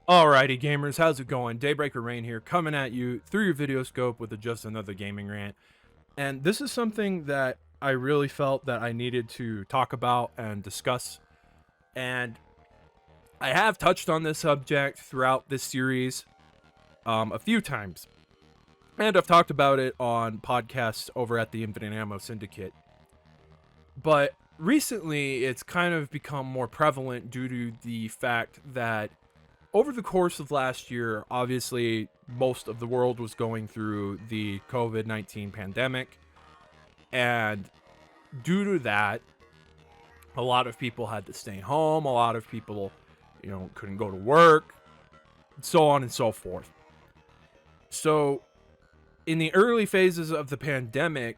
Alrighty gamers, how's it going? Daybreaker Rein here, coming at you through your video scope with just another gaming rant. And this is something that I really felt that I needed to talk about and discuss. And I have touched on this subject throughout this series a few times. And I've talked about it on podcasts over at the Infinite Ammo Syndicate. But recently, it's kind of become more prevalent due to the fact that over the course of last year, obviously, most of the world was going through the COVID-19 pandemic. And due to that, a lot of people had to stay home. A lot of people, couldn't go to work, so on and so forth. So, in the early phases of the pandemic,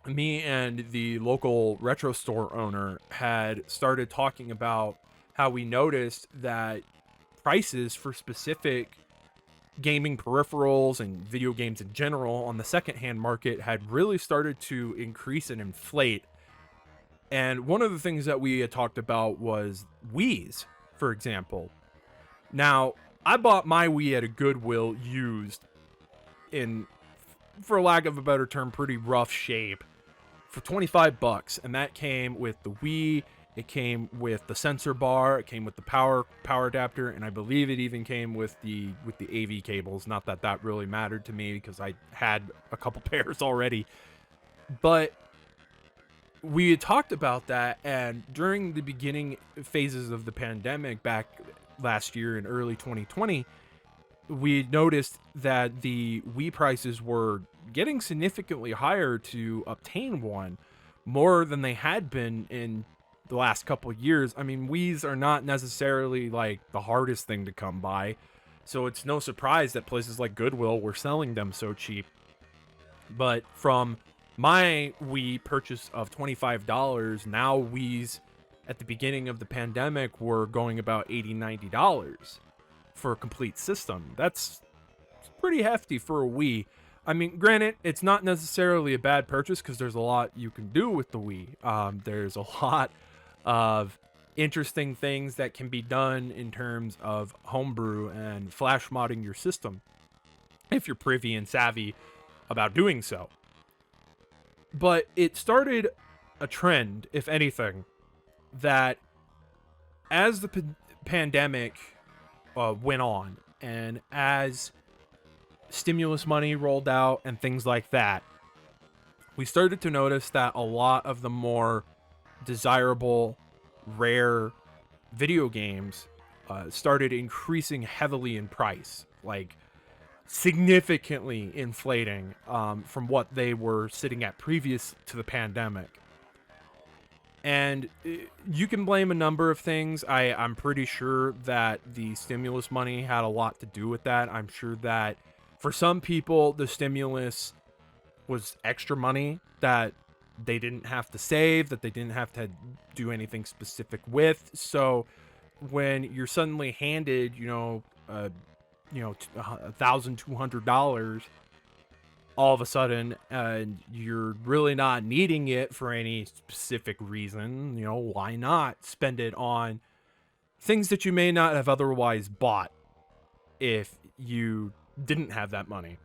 me and the local retro store owner had started talking about how we noticed that prices for specific gaming peripherals and video games in general on the secondhand market had really started to increase and inflate. And one of the things that we had talked about was Wii's, for example. Now, I bought my Wii at a Goodwill used in, for lack of a better term, pretty rough shape for $25, and that came with the Wii. It came with the sensor bar, it came with the power adapter, and I believe it even came with the AV cables. Not that that really mattered to me because I had a couple pairs already. But we had talked about that, and during the beginning phases of the pandemic back last year in early 2020, we noticed that the Wii prices were getting significantly higher to obtain one, more than they had been in the last couple of years. I mean, Wii's are not necessarily like the hardest thing to come by, so it's no surprise that places like Goodwill were selling them so cheap. But from my Wii purchase of $25, now Wii's at the beginning of the pandemic were going about $80-90 for a complete system. That's pretty hefty for a Wii. I mean, granted, it's not necessarily a bad purchase because there's a lot you can do with the Wii. There's a lot of interesting things that can be done in terms of homebrew and flash modding your system if you're privy and savvy about doing so. But it started a trend, if anything, that as the pandemic went on and as stimulus money rolled out and things like that, we started to notice that a lot of the more desirable, rare video games started increasing heavily in price, like significantly inflating from what they were sitting at previous to the pandemic. And you can blame a number of things. I'm pretty sure that the stimulus money had a lot to do with that. I'm sure that for some people, the stimulus was extra money that they didn't have to save, that they didn't have to do anything specific with. So when you're suddenly handed, $1,200 all of a sudden, and you're really not needing it for any specific reason, why not spend it on things that you may not have otherwise bought if you didn't have that money,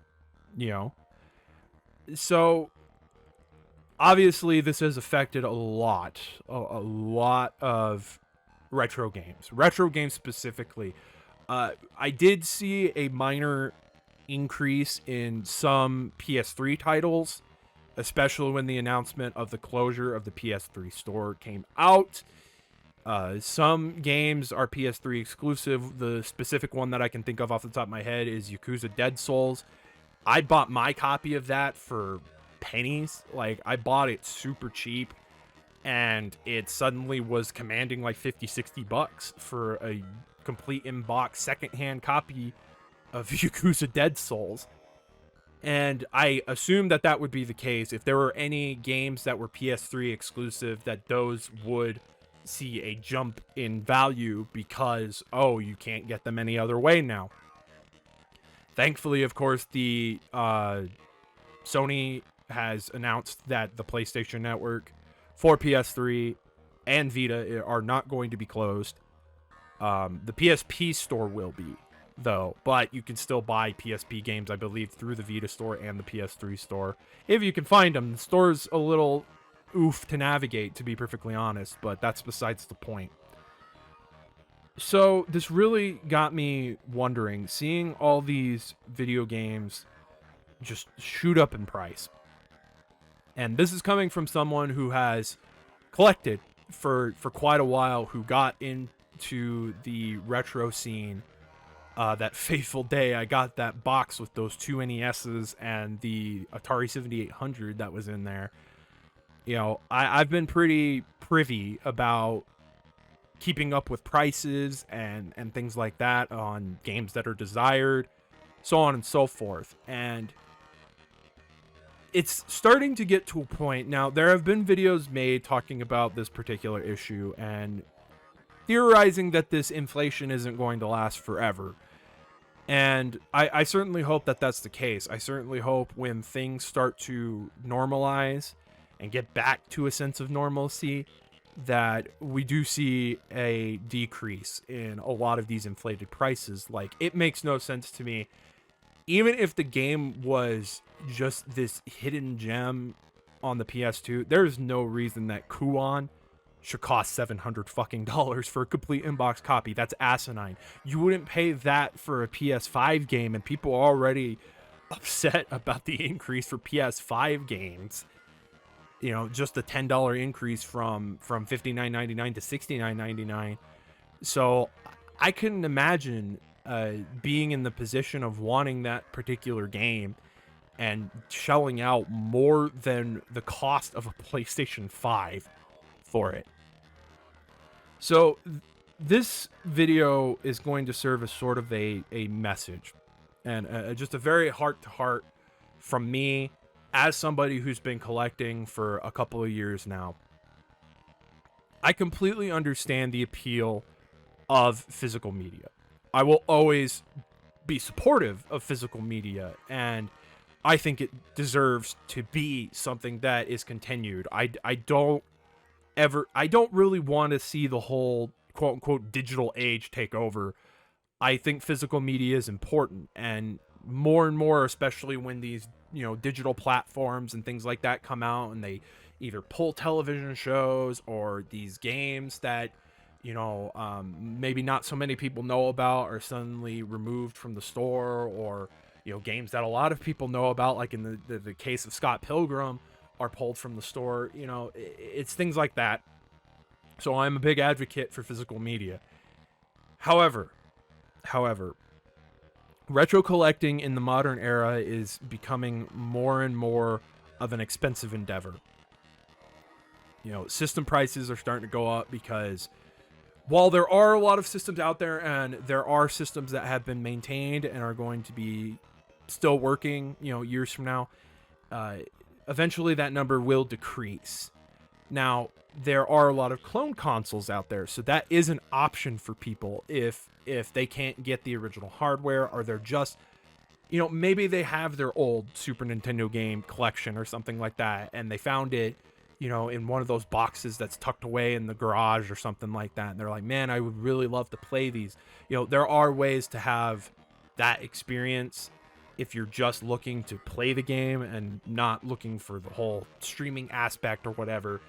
So obviously this has affected a lot of retro games specifically. I did see a minor increase in some PS3 titles, especially when the announcement of the closure of the PS3 store came out. Some games are PS3 exclusive. The specific one that I can think of off the top of my head is Yakuza Dead Souls. I bought my copy of that for pennies. Like, I bought it super cheap, and it suddenly was commanding like $50-60 for a complete in-box secondhand copy of Yakuza Dead Souls. And I assumed that that would be the case. If there were any games that were PS3 exclusive, that those would see a jump in value because, you can't get them any other way now. Thankfully, of course, the Sony has announced that the PlayStation Network for PS3 and Vita are not going to be closed. The PSP store will be, though, but you can still buy PSP games, I believe, through the Vita store and the PS3 store, if you can find them. The store's a little oof to navigate, to be perfectly honest, but that's besides the point. So this really got me wondering, seeing all these video games just shoot up in price. And this is coming from someone who has collected for quite a while, who got into the retro scene that fateful day I got that box with those two NESs and the Atari 7800 that was in there. You know, I've been pretty privy about keeping up with prices and things like that on games that are desired, so on and so forth. And it's starting to get to a point now. There have been videos made talking about this particular issue and theorizing that this inflation isn't going to last forever. And I certainly hope that that's the case. I certainly hope when things start to normalize and get back to a sense of normalcy, that we do see a decrease in a lot of these inflated prices. Like, it makes no sense to me, even if the game was just this hidden gem on the PS2, there's no reason that Kuon should cost $700 fucking dollars for a complete inbox copy. That's asinine. You wouldn't pay that for a PS5 game, and people are already upset about the increase for PS5 games. You know, just the $10 increase from $59.99 to $69.99. So I couldn't imagine being in the position of wanting that particular game and shelling out more than the cost of a PlayStation 5 for it. So this video is going to serve as sort of a message, and just a very heart-to-heart from me as somebody who's been collecting for a couple of years now. I completely understand the appeal of physical media. I will always be supportive of physical media, and I think it deserves to be something that is continued. I don't really want to see the whole quote-unquote digital age take over. I think physical media is important, and more, especially when these, you know, digital platforms and things like that come out and they either pull television shows or these games that, you know, maybe not so many people know about are suddenly removed from the store, or, you know, games that a lot of people know about, like in the case of Scott Pilgrim, are pulled from the store. You know, it's things like that. So I'm a big advocate for physical media. However, retro collecting in the modern era is becoming more and more of an expensive endeavor. You know, system prices are starting to go up because while there are a lot of systems out there, and there are systems that have been maintained and are going to be still working, you know, years from now, eventually that number will decrease. Now, there are a lot of clone consoles out there, so that is an option for people if they can't get the original hardware, or they're just, you know, maybe they have their old Super Nintendo game collection or something like that, and they found it, you know, in one of those boxes that's tucked away in the garage or something like that, and they're like, man, I would really love to play these. You know, there are ways to have that experience if you're just looking to play the game and not looking for the whole streaming aspect or whatever.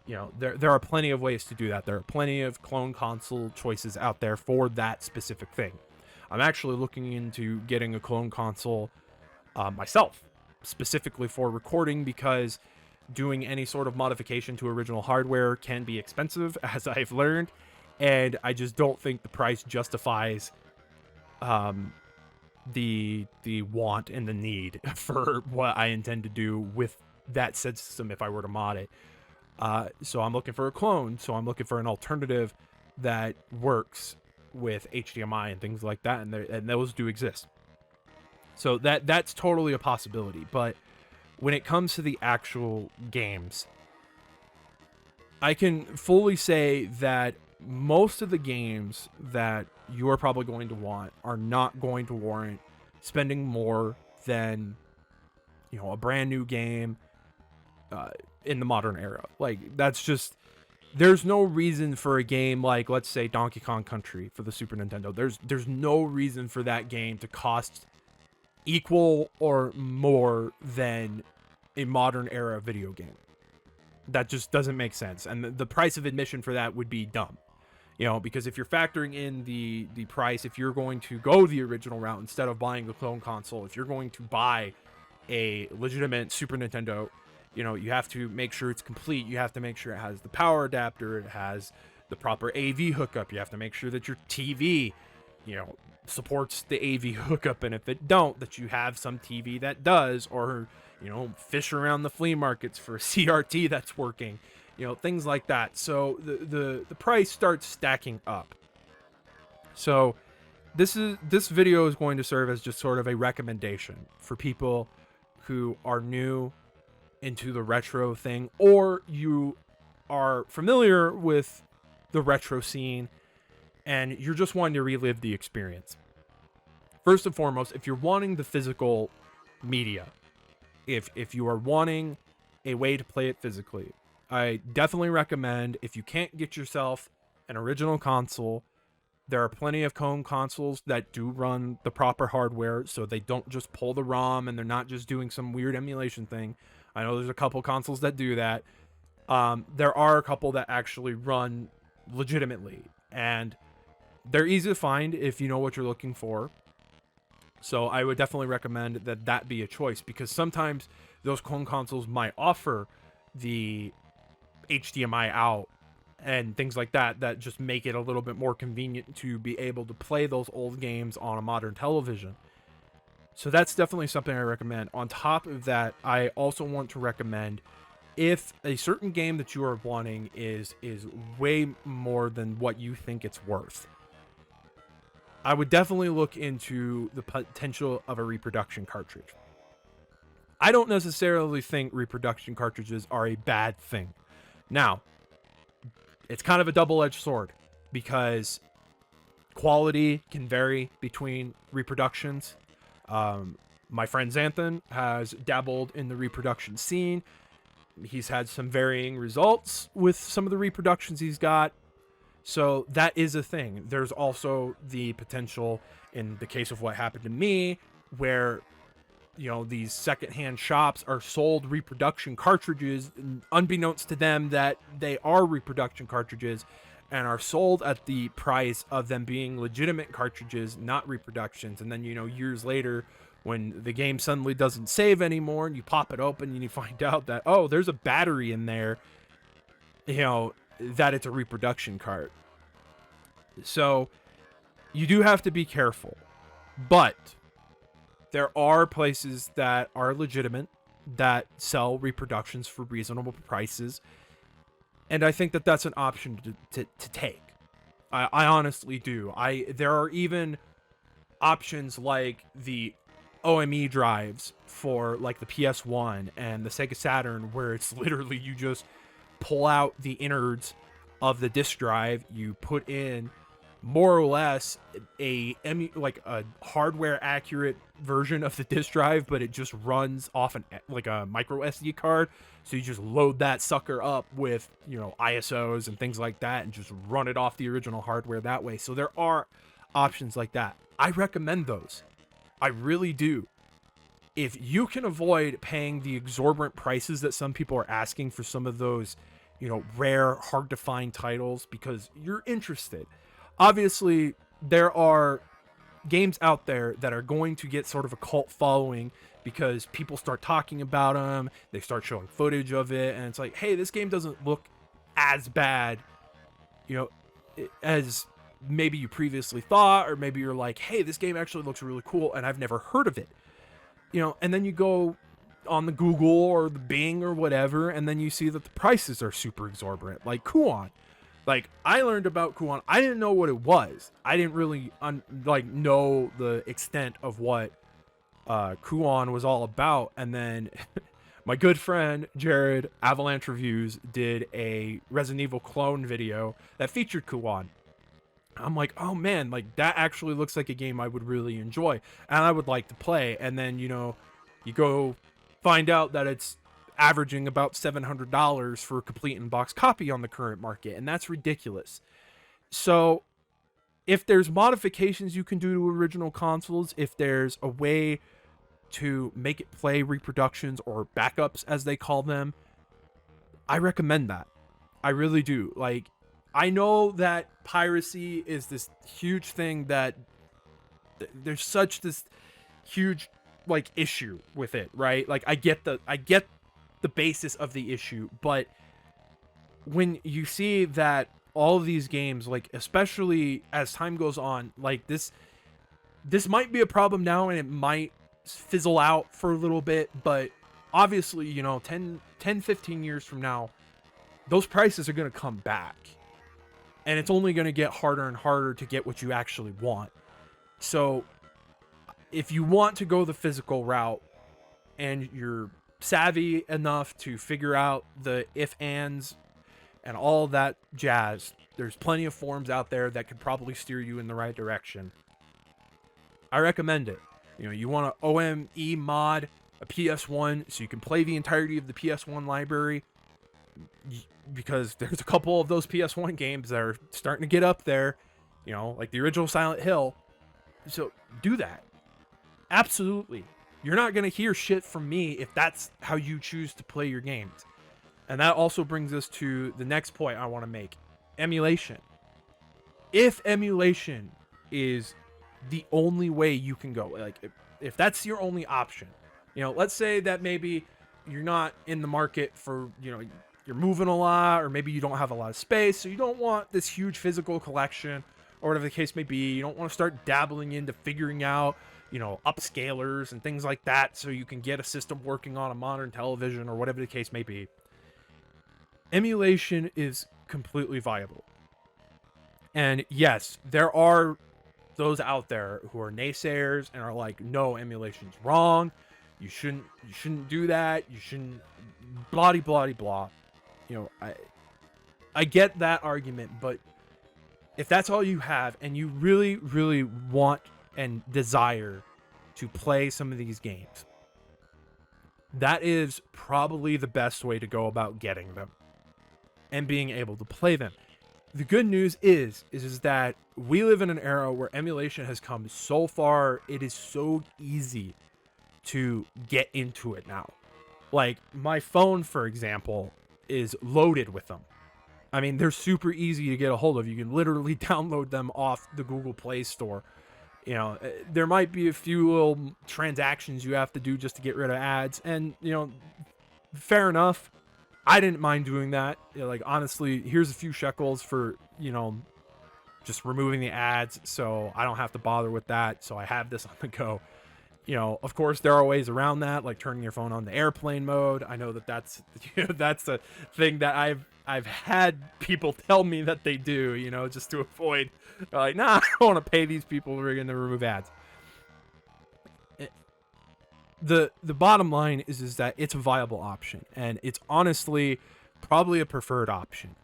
You know, there are plenty of ways to do that. There are plenty of clone console choices out there for that specific thing. I'm actually looking into getting a clone console myself, specifically for recording, because doing any sort of modification to original hardware can be expensive, as I've learned, and I just don't think the price justifies the want and the need for what I intend to do with that said system if I were to mod it. So I'm looking for a clone. So I'm looking for an alternative that works with HDMI and things like that, and those do exist. So that's totally a possibility. But when it comes to the actual games, I can fully say that most of the games that you are probably going to want are not going to warrant spending more than, you know, a brand new game in the modern era. Like, that's just, there's no reason for a game like, let's say, Donkey Kong Country for the Super Nintendo. There's no reason for that game to cost equal or more than a modern era video game. That just doesn't make sense. And the price of admission for that would be dumb. You know, because if you're factoring in the price, if you're going to go the original route instead of buying a clone console, if you're going to buy a legitimate Super Nintendo, you know, you have to make sure it's complete. You have to make sure it has the power adapter, it has the proper AV hookup. You have to make sure that your TV, you know, supports the AV hookup, and if it don't, that you have some TV that does, or, you know, fish around the flea markets for a CRT that's working, you know, things like that. So the price starts stacking up. So this video is going to serve as just sort of a recommendation for people who are new into the retro thing, or you are familiar with the retro scene and you're just wanting to relive the experience. First and foremost, if you're wanting the physical media, if you are wanting a way to play it physically, I definitely recommend, if you can't get yourself an original console, there are plenty of home consoles that do run the proper hardware, so they don't just pull the ROM and they're not just doing some weird emulation thing. I know there's a couple consoles that do that. There are a couple that actually run legitimately, and they're easy to find if you know what you're looking for. So I would definitely recommend that be a choice, because sometimes those clone consoles might offer the HDMI out and things like that that just make it a little bit more convenient to be able to play those old games on a modern television. So that's definitely something I recommend. On top of that, I also want to recommend, if a certain game that you are wanting is way more than what you think it's worth, I would definitely look into the potential of a reproduction cartridge. I don't necessarily think reproduction cartridges are a bad thing. Now, it's kind of a double-edged sword, because quality can vary between reproductions. My friend Xanthan has dabbled in the reproduction scene. He's had some varying results with some of the reproductions he's got. So that is a thing. There's also the potential, in the case of what happened to me, where, you know, these secondhand shops are sold reproduction cartridges, unbeknownst to them that they are reproduction cartridges, and are sold at the price of them being legitimate cartridges, not reproductions. And then, you know, years later, when the game suddenly doesn't save anymore and you pop it open and you find out that, oh, there's a battery in there, you know, that it's a reproduction cart. So you do have to be careful, but there are places that are legitimate that sell reproductions for reasonable prices, and I think that that's an option to take. I honestly do. There are even options like the OME drives for like the PS1 and the Sega Saturn, where it's literally you just pull out the innards of the disk drive, you put in more or less a hardware accurate version of the disk drive, but it just runs off like a micro SD card. So you just load that sucker up with, you know, ISOs and things like that, and just run it off the original hardware that way. So there are options like that. I recommend those. I really do. If you can avoid paying the exorbitant prices that some people are asking for some of those, you know, rare, hard to find titles, because you're interested. Obviously, there are games out there that are going to get sort of a cult following because people start talking about them, they start showing footage of it, and it's like, hey, this game doesn't look as bad, you know, as maybe you previously thought, or maybe you're like, hey, this game actually looks really cool and I've never heard of it, you know, and then you go on the Google or the Bing or whatever, and then you see that the prices are super exorbitant, like Kuon. Like, I learned about Kuon. I didn't know what it was. I didn't really know the extent of what Kuon was all about. And then my good friend Jared, Avalanche Reviews, did a Resident Evil clone video that featured Kuon. I'm like, oh man, like that actually looks like a game I would really enjoy and I would like to play. And then, you know, you go find out that it's averaging about $700 for a complete in-box copy on the current market, and that's ridiculous. So if there's modifications you can do to original consoles, if there's a way to make it play reproductions or backups as they call them, I recommend that. I really do. Like, I know that piracy is this huge thing that there's such this huge like issue with it, right? Like I get the basis of the issue, but when you see that all of these games, like especially as time goes on, like this might be a problem now and it might fizzle out for a little bit, but obviously, you know, 10 15 years from now, those prices are going to come back. And it's only going to get harder and harder to get what you actually want. So if you want to go the physical route and you're savvy enough to figure out the if ands and all that jazz, there's plenty of forums out there that could probably steer you in the right direction. I recommend it. You know, you want an OME mod, a PS1, so you can play the entirety of the PS1 library, because there's a couple of those PS1 games that are starting to get up there, you know, like the original Silent Hill. So do that. Absolutely. You're not going to hear shit from me if that's how you choose to play your games. And that also brings us to the next point I want to make. Emulation. If emulation is the only way you can go, like if that's your only option, you know, let's say that maybe you're not in the market for, you know, you're moving a lot, or maybe you don't have a lot of space, so you don't want this huge physical collection, or whatever the case may be. You don't want to start dabbling into figuring out, you know, upscalers and things like that so you can get a system working on a modern television or whatever the case may be. Emulation is completely viable. And yes, there are those out there who are naysayers and are like, no, emulation's wrong. You shouldn't do that. You shouldn't blah blah blah. You know, I get that argument, but if that's all you have and you really, really want and desire to play some of these games, that is probably the best way to go about getting them and being able to play them. The good news is that we live in an era where emulation has come so far. It is so easy to get into it now. Like my phone, for example, is loaded with them. I mean, they're super easy to get a hold of. You can literally download them off the Google Play Store. You know, there might be a few little transactions you have to do just to get rid of ads, and you know, fair enough. I didn't mind doing that. You know, like honestly, here's a few shekels for, you know, just removing the ads, so I don't have to bother with that. So I have this on the go. You know, of course, there are ways around that, like turning your phone on the airplane mode. I know that that's, you know, that's a thing that I've had people tell me that they do, you know, just to avoid, like, nah, I don't want to pay these people who are going to remove ads. The bottom line is that it's a viable option, and it's honestly probably a preferred option.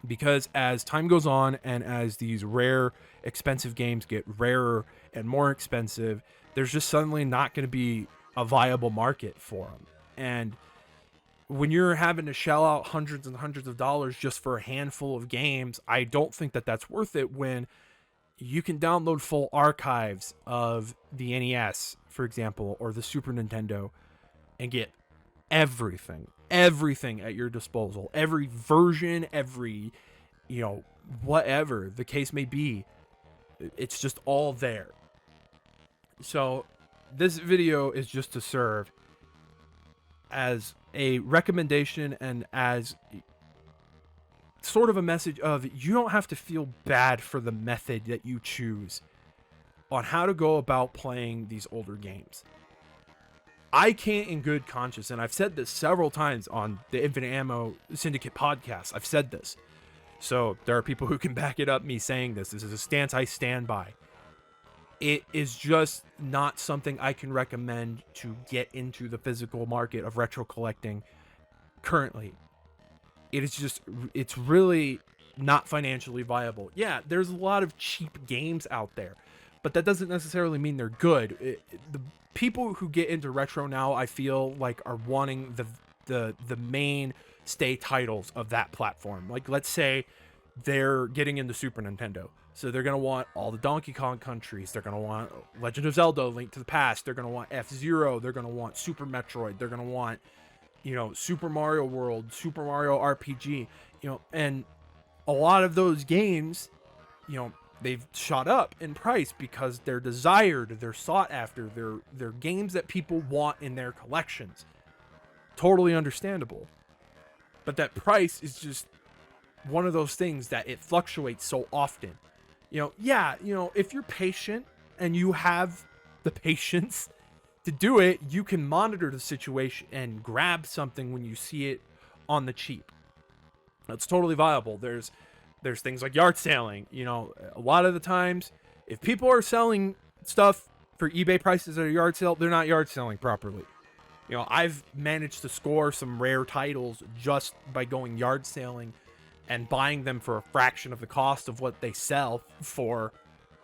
Because as time goes on and as these rare, expensive games get rarer and more expensive, there's just suddenly not going to be a viable market for them. And when you're having to shell out hundreds and hundreds of dollars just for a handful of games, I don't think that that's worth it when you can download full archives of the NES, for example, or the Super Nintendo, and get everything at your disposal. Every version, every, you know, whatever the case may be, it's just all there. So this video is just to serve as a recommendation and as sort of a message of, you don't have to feel bad for the method that you choose on how to go about playing these older games. I can't in good conscience, and I've said this several times on the Infinite Ammo Syndicate podcast, I've said this, so there are people who can back it up, me saying this. This is a stance I stand by. It is just not something I can recommend to get into the physical market of retro collecting currently. It's really not financially viable. Yeah, there's a lot of cheap games out there, but that doesn't necessarily mean they're good. people who get into retro now, I feel like, are wanting the mainstay titles of that platform. Like, let's say they're getting into Super Nintendo, so they're gonna want all the Donkey Kong countries. They're gonna want Legend of Zelda: Link to the Past. They're gonna want F-Zero. They're gonna want Super Metroid. They're gonna want, you know, Super Mario World, Super Mario RPG. You know, and a lot of those games, you know, they've shot up in price because they're desired, they're sought after, they're games that people want in their collections. Totally understandable. But that price is just one of those things that it fluctuates so often. You know, yeah, you know, if you're patient and you have the patience to do it, you can monitor the situation and grab something when you see it on the cheap. That's totally viable. There's things like yard selling. You know, a lot of the times, if people are selling stuff for eBay prices at a yard sale, they're not yard selling properly. You know, I've managed to score some rare titles just by going yard selling and buying them for a fraction of the cost of what they sell for,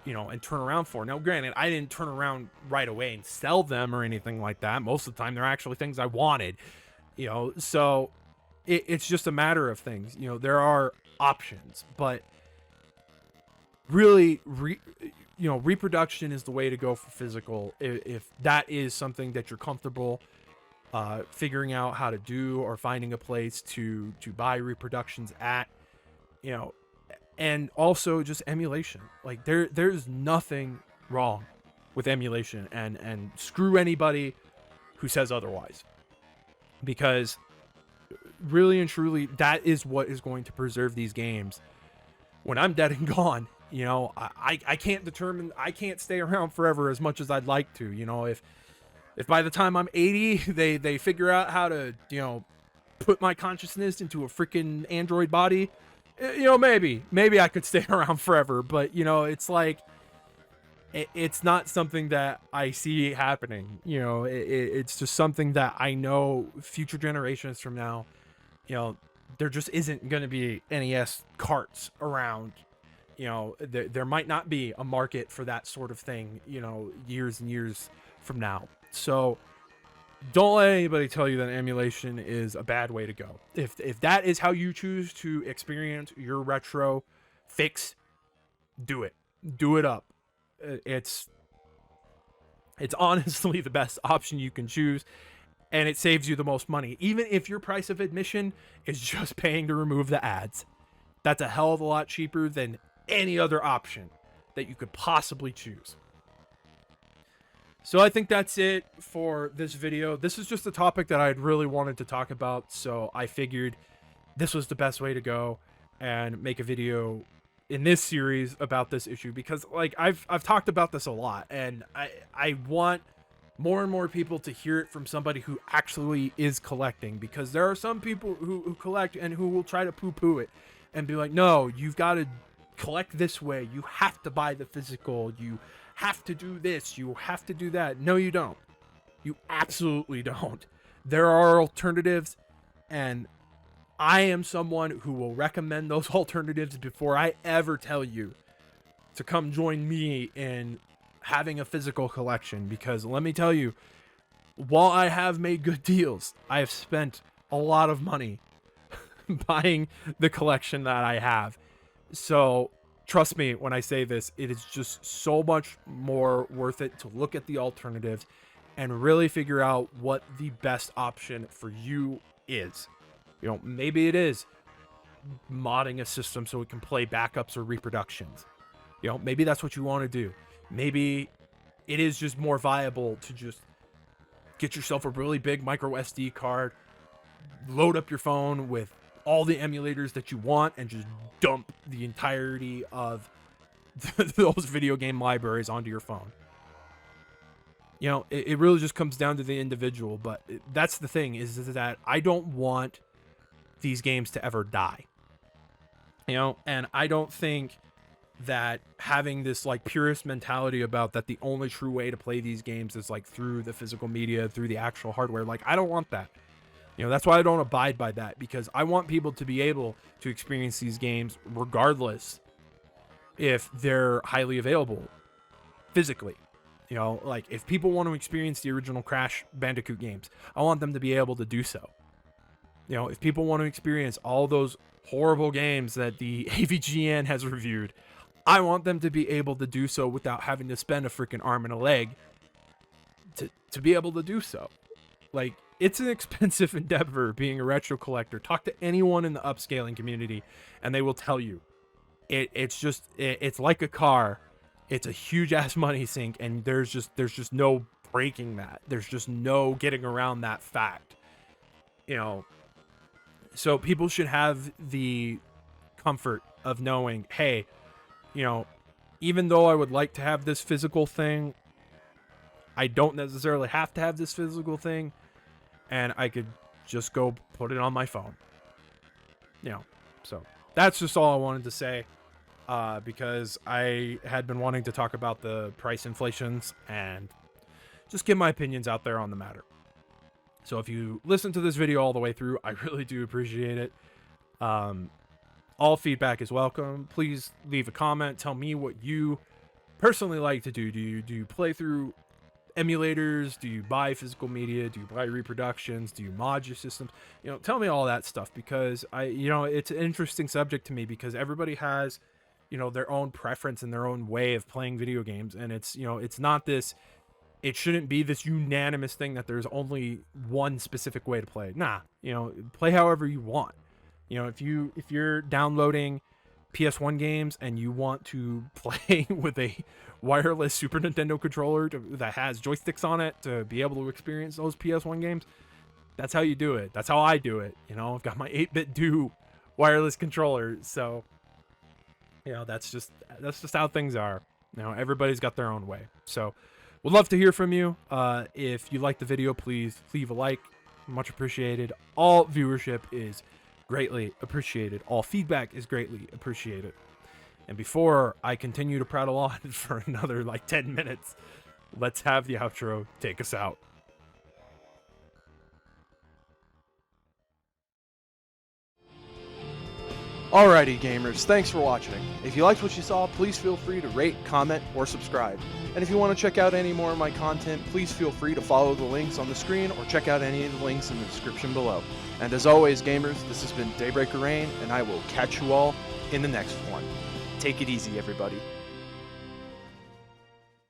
you know, and turn around for. Now, granted, I didn't turn around right away and sell them or anything like that. Most of the time, they're actually things I wanted, you know, so it's just a matter of things. You know, there are options, but really, you know, reproduction is the way to go for physical. If that is something that you're comfortable figuring out how to do, or finding a place to buy reproductions at, you know. And also just emulation. Like, there's nothing wrong with emulation, and screw anybody who says otherwise, because really and truly, that is what is going to preserve these games when I'm dead and gone. You know, I can't stay around forever as much as I'd like to. You know, if by the time I'm 80, they figure out how to, you know, put my consciousness into a freaking android body, you know, maybe I could stay around forever. But, you know, it's like, it's not something that I see happening. You know, it's just something that I know future generations from now, you know, there just isn't going to be NES carts around. You know, there might not be a market for that sort of thing, you know, years and years from now. So don't let anybody tell you that emulation is a bad way to go. If that is how you choose to experience your retro fix, do it. Do it up. It's honestly the best option you can choose, and it saves you the most money. Even if your price of admission is just paying to remove the ads, that's a hell of a lot cheaper than any other option that you could possibly choose. So I think that's it for this video. This is just a topic that I'd really wanted to talk about, so I figured this was the best way to go and make a video in this series about this issue, because, like, I've talked about this a lot, and I want more and more people to hear it from somebody who actually is collecting, because there are some people who collect and who will try to poo-poo it and be like, no, you've got to collect this way, you have to buy the physical, you have to do this, you have to do that. No, you don't. You absolutely don't. There are alternatives, and I am someone who will recommend those alternatives before I ever tell you to come join me in having a physical collection. Because let me tell you, while I have made good deals, I have spent a lot of money buying the collection that I have. So trust me when I say this, it is just so much more worth it to look at the alternatives and really figure out what the best option for you is. You know, maybe it is modding a system so it can play backups or reproductions. You know, maybe that's what you want to do. Maybe it is just more viable to just get yourself a really big micro SD card, load up your phone with all the emulators that you want, and just dump the entirety of those video game libraries onto your phone. You know, it really just comes down to the individual, but that's the thing, is that I don't want these games to ever die. You know, and I don't think that having this, like, purist mentality about that the only true way to play these games is, like, through the physical media, through the actual hardware. Like, I don't want that. You know, that's why I don't abide by that, because I want people to be able to experience these games regardless if they're highly available physically. You know, like if people want to experience the original Crash Bandicoot games, I want them to be able to do so. You know, if people want to experience all those horrible games that the AVGN has reviewed, I want them to be able to do so without having to spend a freaking arm and a leg to be able to do so. Like, it's an expensive endeavor being a retro collector. Talk to anyone in the upscaling community and they will tell you it's like a car. It's a huge ass money sink, and there's just no breaking that. There's just no getting around that fact. You know, so people should have the comfort of knowing, hey, you know, even though I would like to have this physical thing, I don't necessarily have to have this physical thing, and I could just go put it on my phone. You know, so that's just all I wanted to say, because I had been wanting to talk about the price inflations and just get my opinions out there on the matter. So if you listen to this video all the way through, I really do appreciate it. All feedback is welcome. Please leave a comment. Tell me what you personally like to do. Do you play through emulators? Do you buy physical media? Do you buy reproductions? Do you mod your systems? You know, tell me all that stuff, because it's an interesting subject to me, because everybody has, you know, their own preference and their own way of playing video games. And it's, you know, it's not this, it shouldn't be this unanimous thing that there's only one specific way to play. Nah, you know, play however you want. You know, if you're downloading PS1 games and you want to play with a wireless Super Nintendo controller that has joysticks on it to be able to experience those PS1 games, that's how you do it. That's how I do it. You know, I've got my 8-bit do wireless controller. So, you know, that's just how things are. You know, everybody's got their own way. So, we'd love to hear from you. If you like the video, please leave a like. Much appreciated. All viewership is greatly appreciated. All feedback is greatly appreciated. And before I continue to prattle on for another like 10 minutes, let's have the outro take us out. Alrighty gamers, thanks for watching. If you liked what you saw, please feel free to rate, comment, or subscribe. And if you want to check out any more of my content, please feel free to follow the links on the screen or check out any of the links in the description below. And as always gamers, this has been Daybreaker Rein, and I will catch you all in the next one. Take it easy everybody.